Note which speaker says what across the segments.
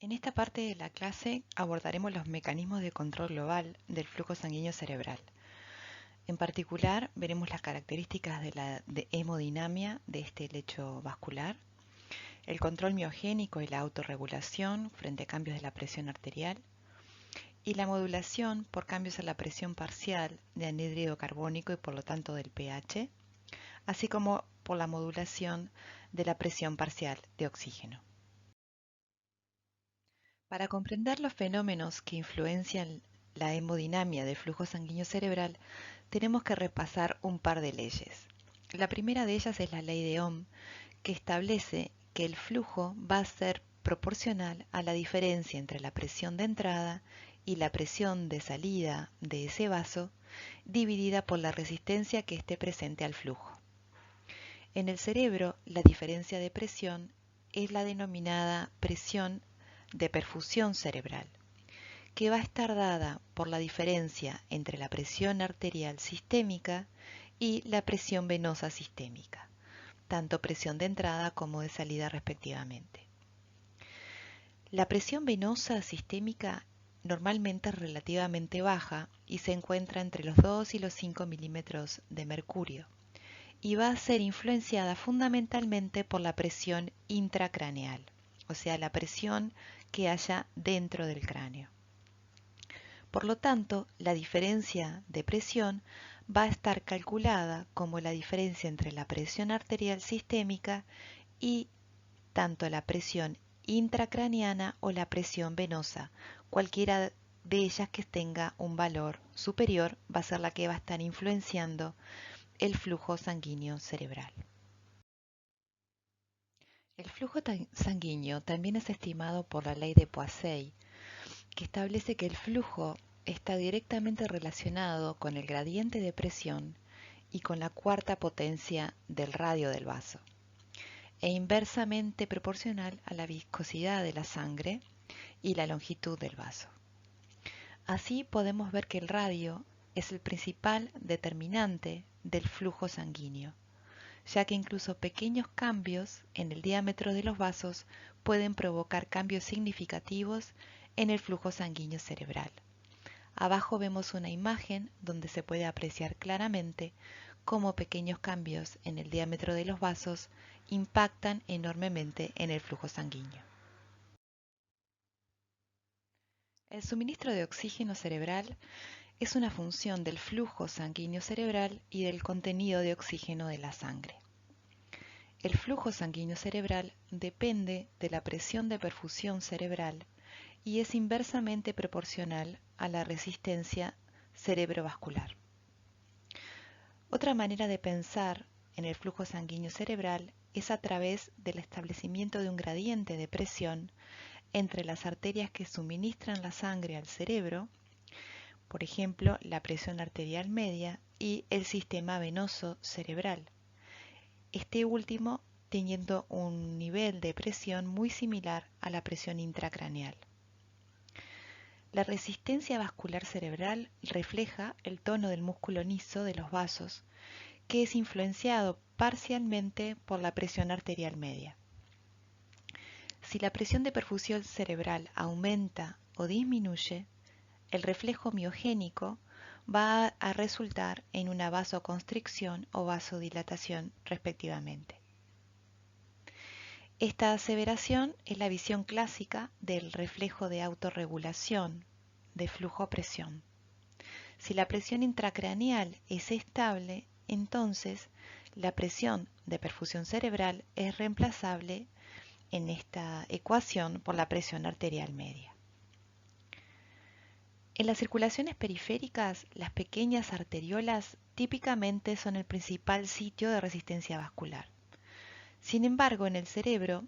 Speaker 1: En esta parte de la clase abordaremos los mecanismos de control global del flujo sanguíneo cerebral. En particular, veremos las características de la hemodinamia de este lecho vascular, el control miogénico y la autorregulación frente a cambios de la presión arterial, y la modulación por cambios en la presión parcial de anhídrido carbónico y por lo tanto del pH, así como por la modulación de la presión parcial de oxígeno. Para comprender los fenómenos que influencian la hemodinamia del flujo sanguíneo cerebral, tenemos que repasar un par de leyes. La primera de ellas es la ley de Ohm, que establece que el flujo va a ser proporcional a la diferencia entre la presión de entrada y la presión de salida de ese vaso, dividida por la resistencia que esté presente al flujo. En el cerebro, la diferencia de presión es la denominada presión de perfusión cerebral, que va a estar dada por la diferencia entre la presión arterial sistémica y la presión venosa sistémica, tanto presión de entrada como de salida respectivamente. La presión venosa sistémica normalmente es relativamente baja y se encuentra entre los 2 y los 5 milímetros de mercurio y va a ser influenciada fundamentalmente por la presión intracraneal, o sea, la presión que haya dentro del cráneo. Por lo tanto, la diferencia de presión va a estar calculada como la diferencia entre la presión arterial sistémica y tanto la presión intracraneana o la presión venosa. Cualquiera de ellas que tenga un valor superior va a ser la que va a estar influenciando el flujo sanguíneo cerebral. El flujo sanguíneo también es estimado por la ley de Poiseuille, que establece que el flujo está directamente relacionado con el gradiente de presión y con la cuarta potencia del radio del vaso, e inversamente proporcional a la viscosidad de la sangre y la longitud del vaso. Así podemos ver que el radio es el principal determinante del flujo sanguíneo, ya que incluso pequeños cambios en el diámetro de los vasos pueden provocar cambios significativos en el flujo sanguíneo cerebral. Abajo vemos una imagen donde se puede apreciar claramente cómo pequeños cambios en el diámetro de los vasos impactan enormemente en el flujo sanguíneo. El suministro de oxígeno cerebral es una función del flujo sanguíneo cerebral y del contenido de oxígeno de la sangre. El flujo sanguíneo cerebral depende de la presión de perfusión cerebral y es inversamente proporcional a la resistencia cerebrovascular. Otra manera de pensar en el flujo sanguíneo cerebral es a través del establecimiento de un gradiente de presión entre las arterias que suministran la sangre al cerebro, por ejemplo, la presión arterial media y el sistema venoso cerebral. Este último teniendo un nivel de presión muy similar a la presión intracraneal. La resistencia vascular cerebral refleja el tono del músculo liso de los vasos, que es influenciado parcialmente por la presión arterial media. Si la presión de perfusión cerebral aumenta o disminuye, el reflejo miogénico va a resultar en una vasoconstricción o vasodilatación respectivamente. Esta aseveración es la visión clásica del reflejo de autorregulación de flujo-presión. Si la presión intracraneal es estable, entonces la presión de perfusión cerebral es reemplazable en esta ecuación por la presión arterial media. En las circulaciones periféricas, las pequeñas arteriolas típicamente son el principal sitio de resistencia vascular. Sin embargo, en el cerebro,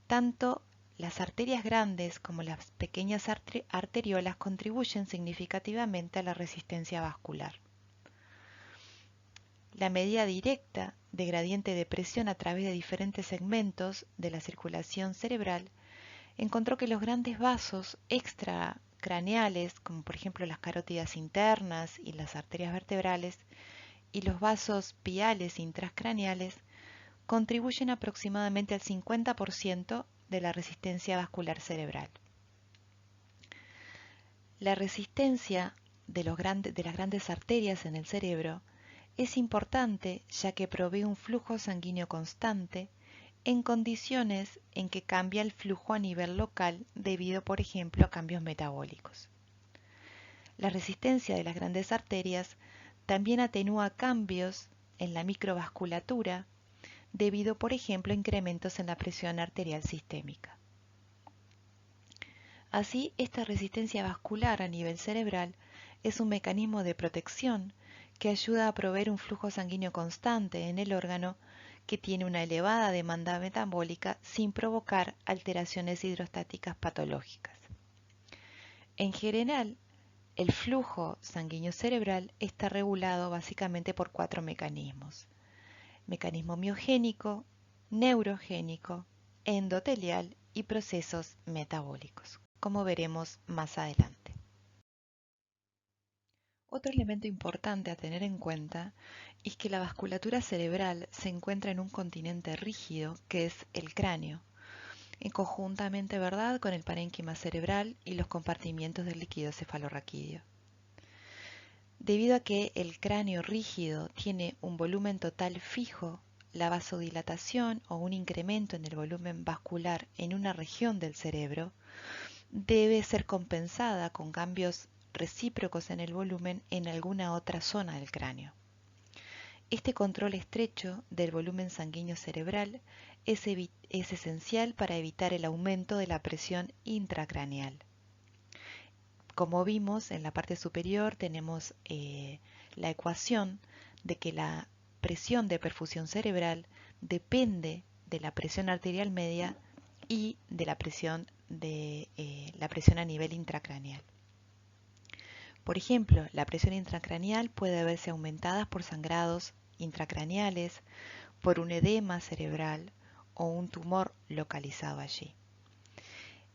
Speaker 1: tanto las arterias grandes como las pequeñas arteriolas contribuyen significativamente a la resistencia vascular. La medida directa de gradiente de presión a través de diferentes segmentos de la circulación cerebral encontró que los grandes vasos extracraneales, como por ejemplo las carótidas internas y las arterias vertebrales, y los vasos piales intracraneales, contribuyen aproximadamente al 50% de la resistencia vascular cerebral. La resistencia de las grandes arterias en el cerebro es importante ya que provee un flujo sanguíneo constante en condiciones en que cambia el flujo a nivel local debido, por ejemplo, a cambios metabólicos. La resistencia de las grandes arterias también atenúa cambios en la microvasculatura debido, por ejemplo, a incrementos en la presión arterial sistémica. Así, esta resistencia vascular a nivel cerebral es un mecanismo de protección que ayuda a proveer un flujo sanguíneo constante en el órgano que tiene una elevada demanda metabólica sin provocar alteraciones hidrostáticas patológicas. En general, el flujo sanguíneo cerebral está regulado básicamente por 4 mecanismos: mecanismo miogénico, neurogénico, endotelial y procesos metabólicos, como veremos más adelante. Otro elemento importante a tener en cuenta es que la vasculatura cerebral se encuentra en un continente rígido que es el cráneo, en conjuntamente, ¿verdad?, con el parénquima cerebral y los compartimientos del líquido cefalorraquídeo. Debido a que el cráneo rígido tiene un volumen total fijo, la vasodilatación o un incremento en el volumen vascular en una región del cerebro debe ser compensada con cambios recíprocos en el volumen en alguna otra zona del cráneo. Este control estrecho del volumen sanguíneo cerebral es esencial para evitar el aumento de la presión intracraneal. Como vimos, en la parte superior tenemos la ecuación de que la presión de perfusión cerebral depende de la presión arterial media y de la presión a nivel intracraneal. Por ejemplo, la presión intracraneal puede verse aumentada por sangrados intracraneales, por un edema cerebral o un tumor localizado allí.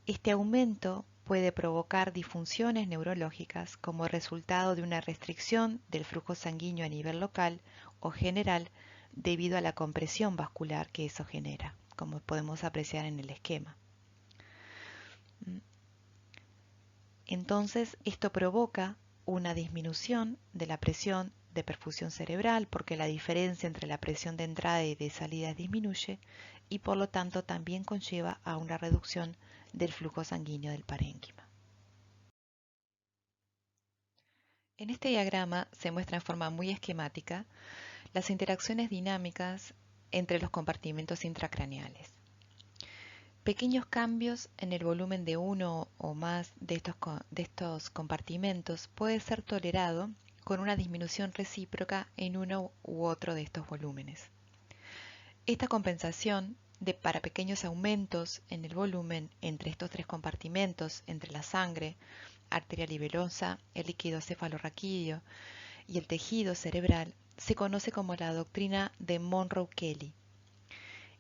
Speaker 1: Este aumento puede provocar disfunciones neurológicas como resultado de una restricción del flujo sanguíneo a nivel local o general debido a la compresión vascular que eso genera, como podemos apreciar en el esquema. Entonces, esto provoca una disminución de la presión de perfusión cerebral porque la diferencia entre la presión de entrada y de salida disminuye y por lo tanto también conlleva a una reducción del flujo sanguíneo del parénquima. En este diagrama se muestra en forma muy esquemática las interacciones dinámicas entre los compartimentos intracraneales. Pequeños cambios en el volumen de uno o más de estos compartimentos puede ser tolerado con una disminución recíproca en uno u otro de estos volúmenes. Esta compensación para pequeños aumentos en el volumen entre estos 3 compartimentos, entre la sangre arterial y venosa, el líquido cefalorraquídeo y el tejido cerebral, se conoce como la doctrina de Monroe-Kelly.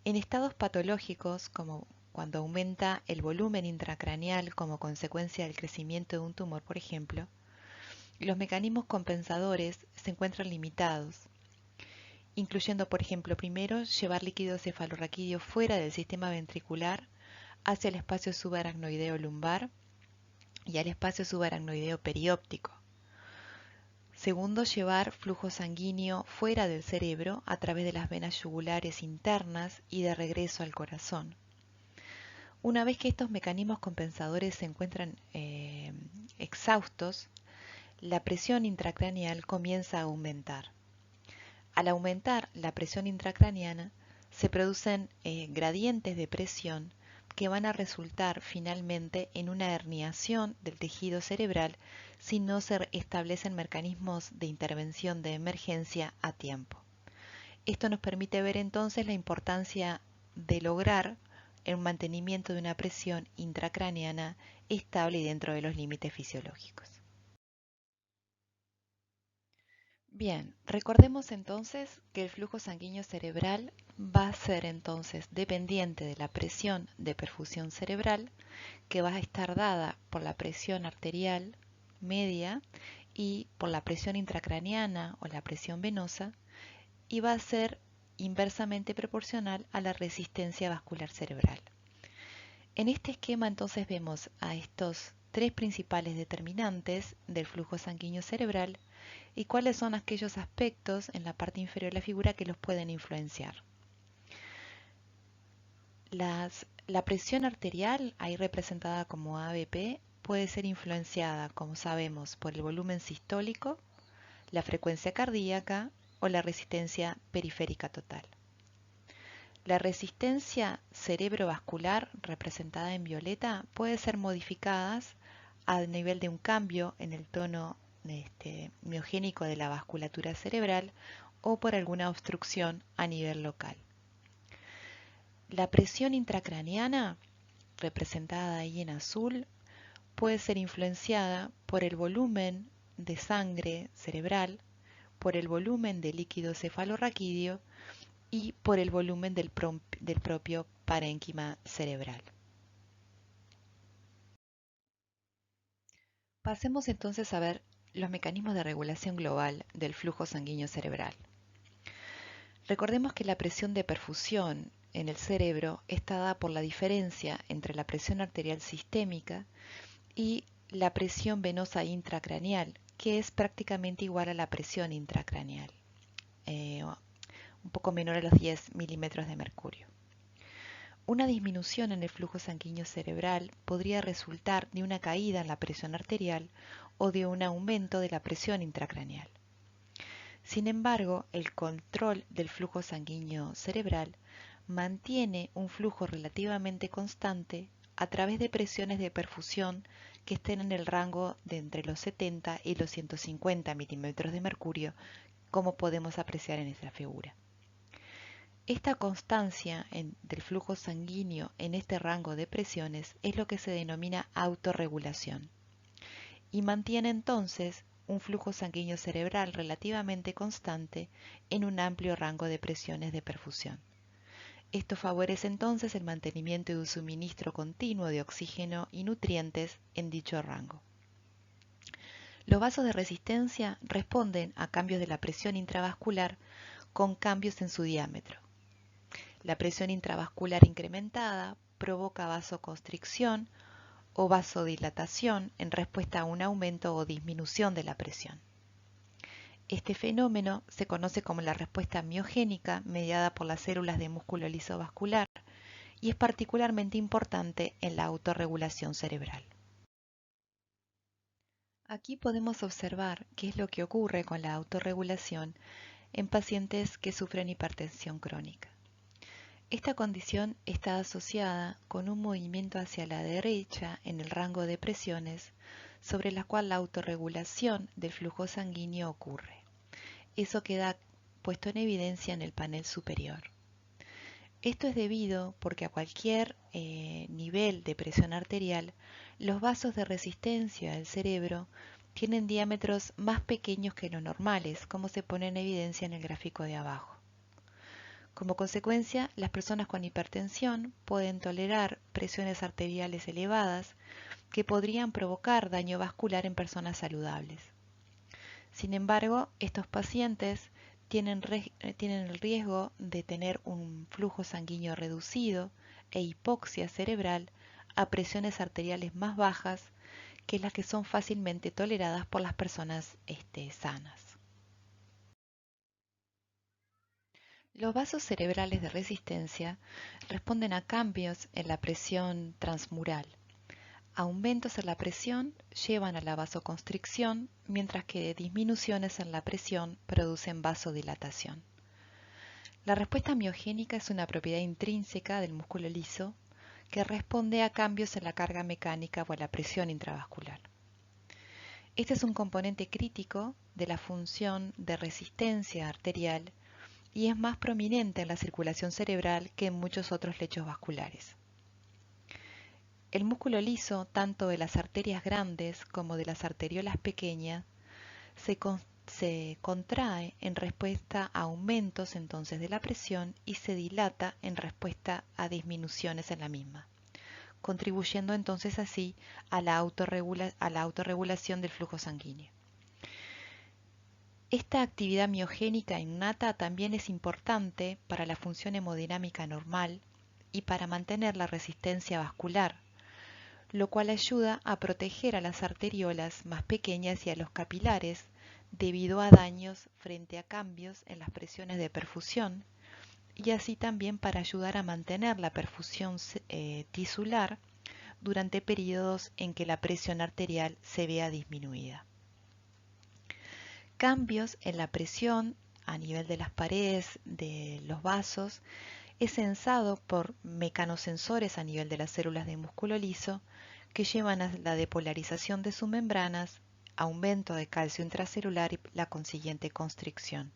Speaker 1: En estados patológicos, como cuando aumenta el volumen intracraneal como consecuencia del crecimiento de un tumor, por ejemplo, los mecanismos compensadores se encuentran limitados, incluyendo, por ejemplo, primero, llevar líquido cefalorraquídeo fuera del sistema ventricular hacia el espacio subaracnoideo lumbar y al espacio subaracnoideo perióptico. Segundo, llevar flujo sanguíneo fuera del cerebro a través de las venas yugulares internas y de regreso al corazón. Una vez que estos mecanismos compensadores se encuentran exhaustos, la presión intracraneal comienza a aumentar. Al aumentar la presión intracraneana, se producen gradientes de presión que van a resultar finalmente en una herniación del tejido cerebral si no se establecen mecanismos de intervención de emergencia a tiempo. Esto nos permite ver entonces la importancia de lograr el mantenimiento de una presión intracraneana estable y dentro de los límites fisiológicos. Bien, recordemos entonces que el flujo sanguíneo cerebral va a ser entonces dependiente de la presión de perfusión cerebral, que va a estar dada por la presión arterial media y por la presión intracraneana o la presión venosa, y va a ser inversamente proporcional a la resistencia vascular cerebral. En este esquema entonces vemos a estos tres principales determinantes del flujo sanguíneo cerebral y cuáles son aquellos aspectos en la parte inferior de la figura que los pueden influenciar. La presión arterial, ahí representada como ABP, puede ser influenciada, como sabemos, por el volumen sistólico, la frecuencia cardíaca o la resistencia periférica total. La resistencia cerebrovascular, representada en violeta, puede ser modificada a nivel de un cambio en el tono miogénico de la vasculatura cerebral o por alguna obstrucción a nivel local. La presión intracraneana, representada ahí en azul, puede ser influenciada por el volumen de sangre cerebral, por el volumen de líquido cefalorraquídeo y por el volumen del propio parénquima cerebral. Pasemos entonces a ver los mecanismos de regulación global del flujo sanguíneo cerebral. Recordemos que la presión de perfusión en el cerebro está dada por la diferencia entre la presión arterial sistémica y la presión venosa intracraneal, que es prácticamente igual a la presión intracraneal, un poco menor a los 10 milímetros de mercurio. Una disminución en el flujo sanguíneo cerebral podría resultar de una caída en la presión arterial o de un aumento de la presión intracraneal. Sin embargo, el control del flujo sanguíneo cerebral mantiene un flujo relativamente constante a través de presiones de perfusión que estén en el rango de entre los 70 y los 150 milímetros de mercurio, como podemos apreciar en esta figura. Esta constancia del flujo sanguíneo en este rango de presiones es lo que se denomina autorregulación y mantiene entonces un flujo sanguíneo cerebral relativamente constante en un amplio rango de presiones de perfusión. Esto favorece entonces el mantenimiento de un suministro continuo de oxígeno y nutrientes en dicho rango. Los vasos de resistencia responden a cambios de la presión intravascular con cambios en su diámetro. La presión intravascular incrementada provoca vasoconstricción o vasodilatación en respuesta a un aumento o disminución de la presión. Este fenómeno se conoce como la respuesta miogénica mediada por las células de músculo liso vascular y es particularmente importante en la autorregulación cerebral. Aquí podemos observar qué es lo que ocurre con la autorregulación en pacientes que sufren hipertensión crónica. Esta condición está asociada con un movimiento hacia la derecha en el rango de presiones sobre la cual la autorregulación del flujo sanguíneo ocurre. Eso queda puesto en evidencia en el panel superior. Esto es debido porque a cualquier nivel de presión arterial, los vasos de resistencia del cerebro tienen diámetros más pequeños que los normales, como se pone en evidencia en el gráfico de abajo. Como consecuencia, las personas con hipertensión pueden tolerar presiones arteriales elevadas que podrían provocar daño vascular en personas saludables. Sin embargo, estos pacientes tienen el riesgo de tener un flujo sanguíneo reducido e hipoxia cerebral a presiones arteriales más bajas que las que son fácilmente toleradas por las personas sanas. Los vasos cerebrales de resistencia responden a cambios en la presión transmural. Aumentos en la presión llevan a la vasoconstricción, mientras que disminuciones en la presión producen vasodilatación. La respuesta miogénica es una propiedad intrínseca del músculo liso que responde a cambios en la carga mecánica o a la presión intravascular. Este es un componente crítico de la función de resistencia arterial y es más prominente en la circulación cerebral que en muchos otros lechos vasculares. El músculo liso, tanto de las arterias grandes como de las arteriolas pequeñas, se contrae en respuesta a aumentos entonces de la presión y se dilata en respuesta a disminuciones en la misma, contribuyendo entonces así a la autorregulación del flujo sanguíneo. Esta actividad miogénica innata también es importante para la función hemodinámica normal y para mantener la resistencia vascular, lo cual ayuda a proteger a las arteriolas más pequeñas y a los capilares debido a daños frente a cambios en las presiones de perfusión, y así también para ayudar a mantener la perfusión tisular durante periodos en que la presión arterial se vea disminuida. Cambios en la presión a nivel de las paredes de los vasos es sensado por mecanosensores a nivel de las células de músculo liso que llevan a la depolarización de sus membranas, aumento de calcio intracelular y la consiguiente constricción.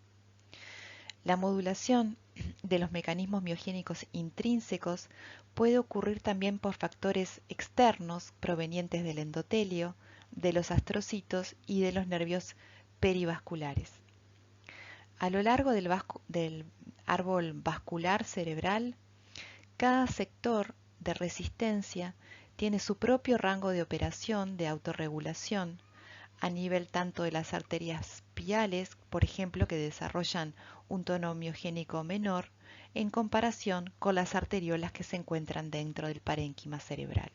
Speaker 1: La modulación de los mecanismos miogénicos intrínsecos puede ocurrir también por factores externos provenientes del endotelio, de los astrocitos y de los nervios perivasculares. A lo largo del árbol vascular cerebral, cada sector de resistencia tiene su propio rango de operación de autorregulación a nivel tanto de las arterias piales, por ejemplo, que desarrollan un tono miogénico menor en comparación con las arteriolas que se encuentran dentro del parénquima cerebral.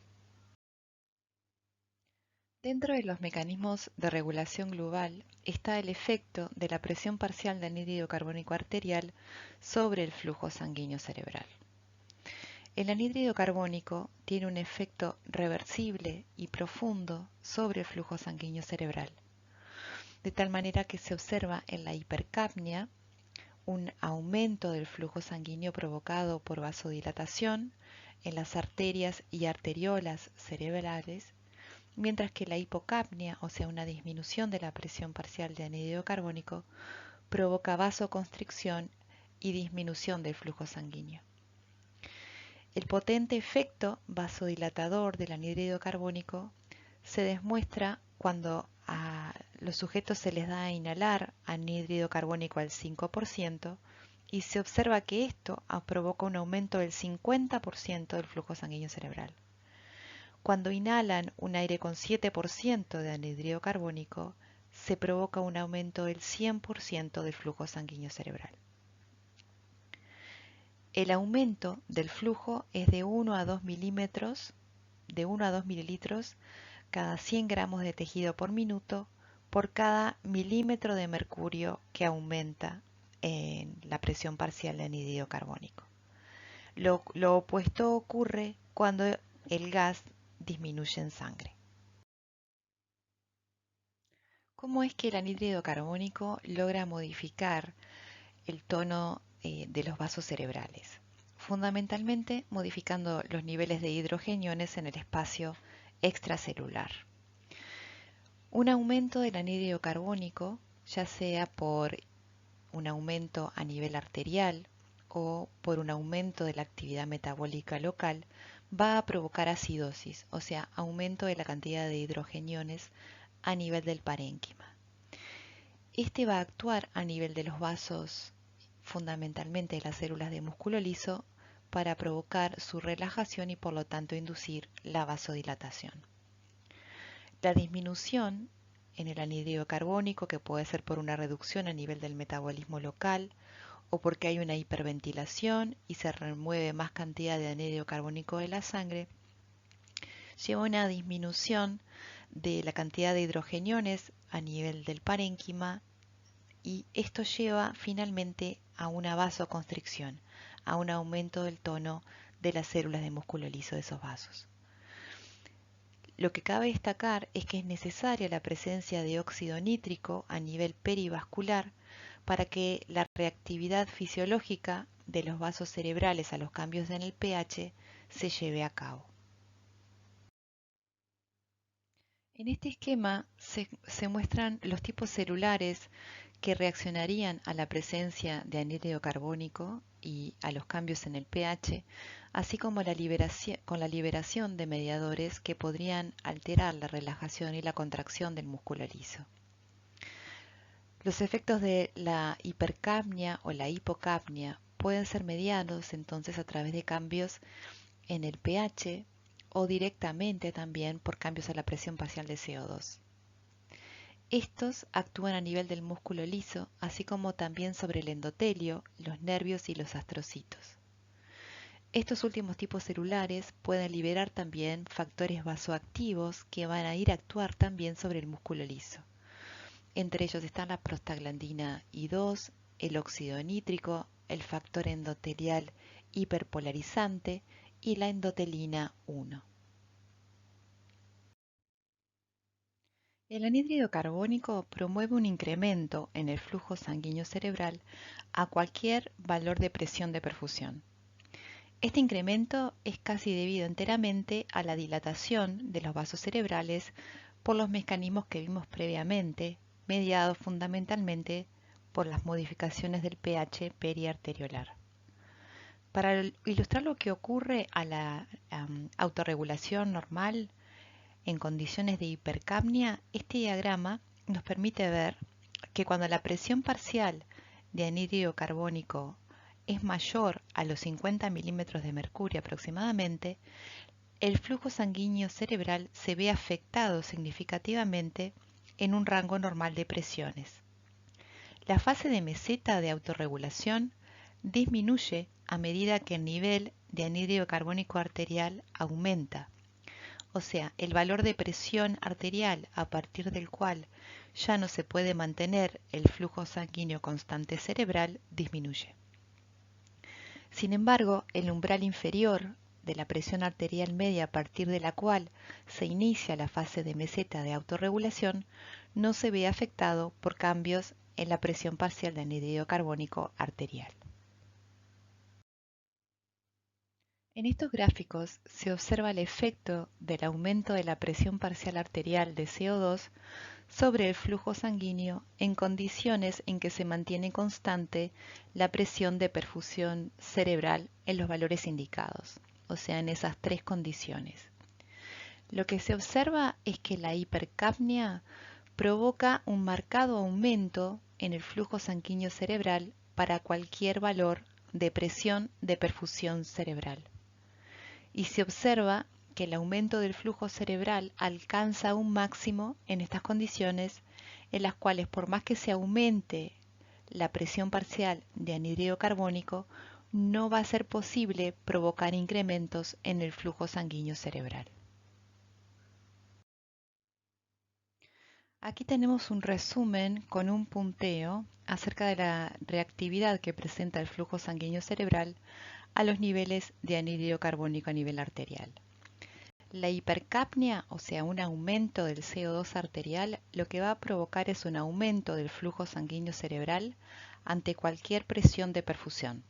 Speaker 1: Dentro de los mecanismos de regulación global está el efecto de la presión parcial de anhídrido carbónico arterial sobre el flujo sanguíneo cerebral. El anhídrido carbónico tiene un efecto reversible y profundo sobre el flujo sanguíneo cerebral, de tal manera que se observa en la hipercapnia un aumento del flujo sanguíneo provocado por vasodilatación en las arterias y arteriolas cerebrales, mientras que la hipocapnia, o sea, una disminución de la presión parcial de anhídrido carbónico, provoca vasoconstricción y disminución del flujo sanguíneo. El potente efecto vasodilatador del anhídrido carbónico se demuestra cuando a los sujetos se les da a inhalar anhídrido carbónico al 5% y se observa que esto provoca un aumento del 50% del flujo sanguíneo cerebral. Cuando inhalan un aire con 7% de anhídrido carbónico, se provoca un aumento del 100% del flujo sanguíneo cerebral. El aumento del flujo es de 1 a 2 mililitros cada 100 gramos de tejido por minuto por cada milímetro de mercurio que aumenta en la presión parcial de anhídrido carbónico. Lo opuesto ocurre cuando el gas disminuye en sangre. ¿Cómo es que el anhídrido carbónico logra modificar el tono de los vasos cerebrales? Fundamentalmente modificando los niveles de hidrogeniones en el espacio extracelular. Un aumento del anhídrido carbónico, ya sea por un aumento a nivel arterial o por un aumento de la actividad metabólica local, va a provocar acidosis, o sea, aumento de la cantidad de hidrogeniones a nivel del parénquima. Este va a actuar a nivel de los vasos, fundamentalmente de las células de músculo liso, para provocar su relajación y por lo tanto inducir la vasodilatación. La disminución en el anhídrido carbónico, que puede ser por una reducción a nivel del metabolismo local o porque hay una hiperventilación y se remueve más cantidad de anhídrido carbónico de la sangre, lleva a una disminución de la cantidad de hidrogeniones a nivel del parénquima y esto lleva finalmente a una vasoconstricción, a un aumento del tono de las células de músculo liso de esos vasos. Lo que cabe destacar es que es necesaria la presencia de óxido nítrico a nivel perivascular para que la reactividad fisiológica de los vasos cerebrales a los cambios en el pH se lleve a cabo. En este esquema se muestran los tipos celulares que reaccionarían a la presencia de anhídrido carbónico y a los cambios en el pH, así como con la liberación de mediadores que podrían alterar la relajación y la contracción del músculo liso. Los efectos de la hipercapnia o la hipocapnia pueden ser mediados entonces a través de cambios en el pH o directamente también por cambios a la presión parcial de CO2. Estos actúan a nivel del músculo liso, así como también sobre el endotelio, los nervios y los astrocitos. Estos últimos tipos celulares pueden liberar también factores vasoactivos que van a ir a actuar también sobre el músculo liso. Entre ellos están la prostaglandina I2, el óxido nítrico, el factor endotelial hiperpolarizante y la endotelina 1. El anhídrido carbónico promueve un incremento en el flujo sanguíneo cerebral a cualquier valor de presión de perfusión. Este incremento es casi debido enteramente a la dilatación de los vasos cerebrales por los mecanismos que vimos previamente, mediados fundamentalmente por las modificaciones del pH periarteriolar. Para ilustrar lo que ocurre a la autorregulación normal en condiciones de hipercapnia, este diagrama nos permite ver que cuando la presión parcial de anhídrido carbónico es mayor a los 50 milímetros de mercurio aproximadamente, el flujo sanguíneo cerebral se ve afectado significativamente en un rango normal de presiones. La fase de meseta de autorregulación disminuye a medida que el nivel de anhídrido carbónico arterial aumenta, o sea, el valor de presión arterial a partir del cual ya no se puede mantener el flujo sanguíneo constante cerebral disminuye. Sin embargo, el umbral inferior de la presión arterial media a partir de la cual se inicia la fase de meseta de autorregulación no se ve afectado por cambios en la presión parcial de anhídrido carbónico arterial. En estos gráficos se observa el efecto del aumento de la presión parcial arterial de CO2 sobre el flujo sanguíneo en condiciones en que se mantiene constante la presión de perfusión cerebral en los valores indicados, o sea, en esas tres condiciones. Lo que se observa es que la hipercapnia provoca un marcado aumento en el flujo sanguíneo cerebral para cualquier valor de presión de perfusión cerebral. Y se observa que el aumento del flujo cerebral alcanza un máximo en estas condiciones en las cuales por más que se aumente la presión parcial de anhídrido carbónico, no va a ser posible provocar incrementos en el flujo sanguíneo cerebral. Aquí tenemos un resumen con un punteo acerca de la reactividad que presenta el flujo sanguíneo cerebral a los niveles de anhídrido carbónico a nivel arterial. La hipercapnia, o sea, un aumento del CO2 arterial, lo que va a provocar es un aumento del flujo sanguíneo cerebral ante cualquier presión de perfusión.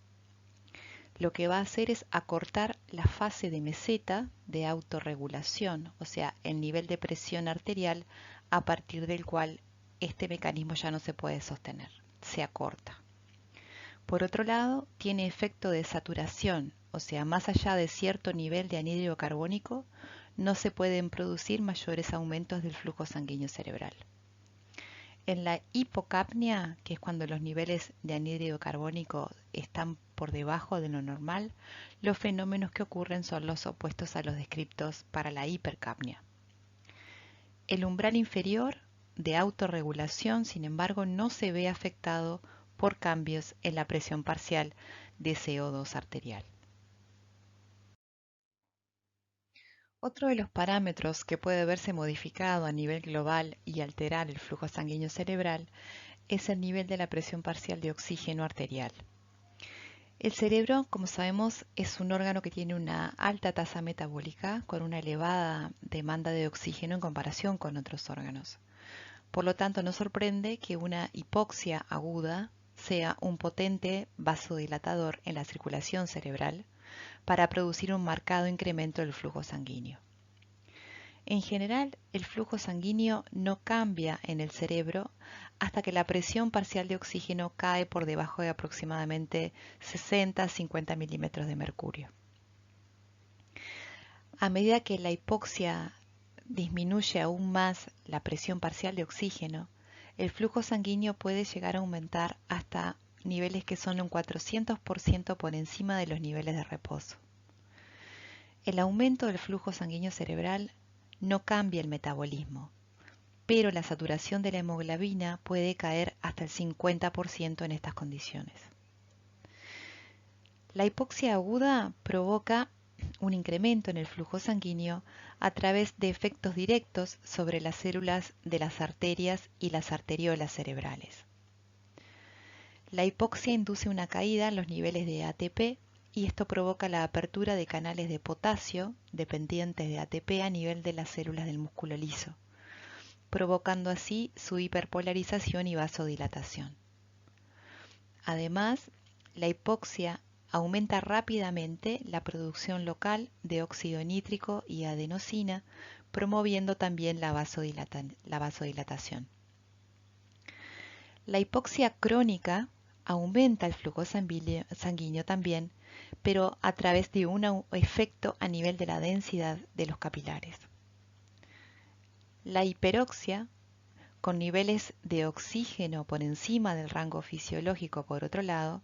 Speaker 1: Lo que va a hacer es acortar la fase de meseta de autorregulación, o sea, el nivel de presión arterial a partir del cual este mecanismo ya no se puede sostener, se acorta. Por otro lado, tiene efecto de saturación, o sea, más allá de cierto nivel de anhídrido carbónico, no se pueden producir mayores aumentos del flujo sanguíneo cerebral. En la hipocapnia, que es cuando los niveles de anhídrido carbónico están por debajo de lo normal, los fenómenos que ocurren son los opuestos a los descritos para la hipercapnia. El umbral inferior de autorregulación, sin embargo, no se ve afectado por cambios en la presión parcial de CO2 arterial. Otro de los parámetros que puede verse modificado a nivel global y alterar el flujo sanguíneo cerebral es el nivel de la presión parcial de oxígeno arterial. El cerebro, como sabemos, es un órgano que tiene una alta tasa metabólica con una elevada demanda de oxígeno en comparación con otros órganos. Por lo tanto, no sorprende que una hipoxia aguda sea un potente vasodilatador en la circulación cerebral para producir un marcado incremento del flujo sanguíneo. En general, el flujo sanguíneo no cambia en el cerebro hasta que la presión parcial de oxígeno cae por debajo de aproximadamente 60-50 milímetros de mercurio. A medida que la hipoxia disminuye aún más la presión parcial de oxígeno, el flujo sanguíneo puede llegar a aumentar hasta niveles que son un 400% por encima de los niveles de reposo. El aumento del flujo sanguíneo cerebral no cambia el metabolismo, pero la saturación de la hemoglobina puede caer hasta el 50% en estas condiciones. La hipoxia aguda provoca un incremento en el flujo sanguíneo a través de efectos directos sobre las células de las arterias y las arteriolas cerebrales. La hipoxia induce una caída en los niveles de ATP y esto provoca la apertura de canales de potasio dependientes de ATP a nivel de las células del músculo liso, provocando así su hiperpolarización y vasodilatación. Además, la hipoxia aumenta rápidamente la producción local de óxido nítrico y adenosina, promoviendo también la vasodilatación. La hipoxia crónica aumenta el flujo sanguíneo también, pero a través de un efecto a nivel de la densidad de los capilares. La hiperoxia, con niveles de oxígeno por encima del rango fisiológico por otro lado,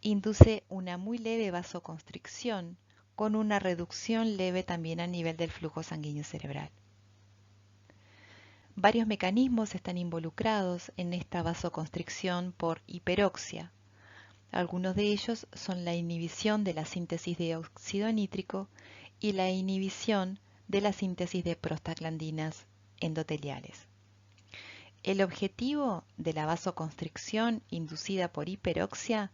Speaker 1: induce una muy leve vasoconstricción con una reducción leve también a nivel del flujo sanguíneo cerebral. Varios mecanismos están involucrados en esta vasoconstricción por hiperoxia. Algunos de ellos son la inhibición de la síntesis de óxido nítrico y la inhibición de la síntesis de prostaglandinas endoteliales. El objetivo de la vasoconstricción inducida por hiperoxia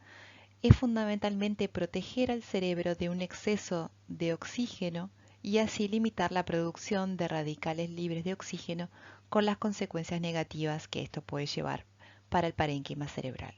Speaker 1: es fundamentalmente proteger al cerebro de un exceso de oxígeno y así limitar la producción de radicales libres de oxígeno con las consecuencias negativas que esto puede llevar para el parénquima cerebral.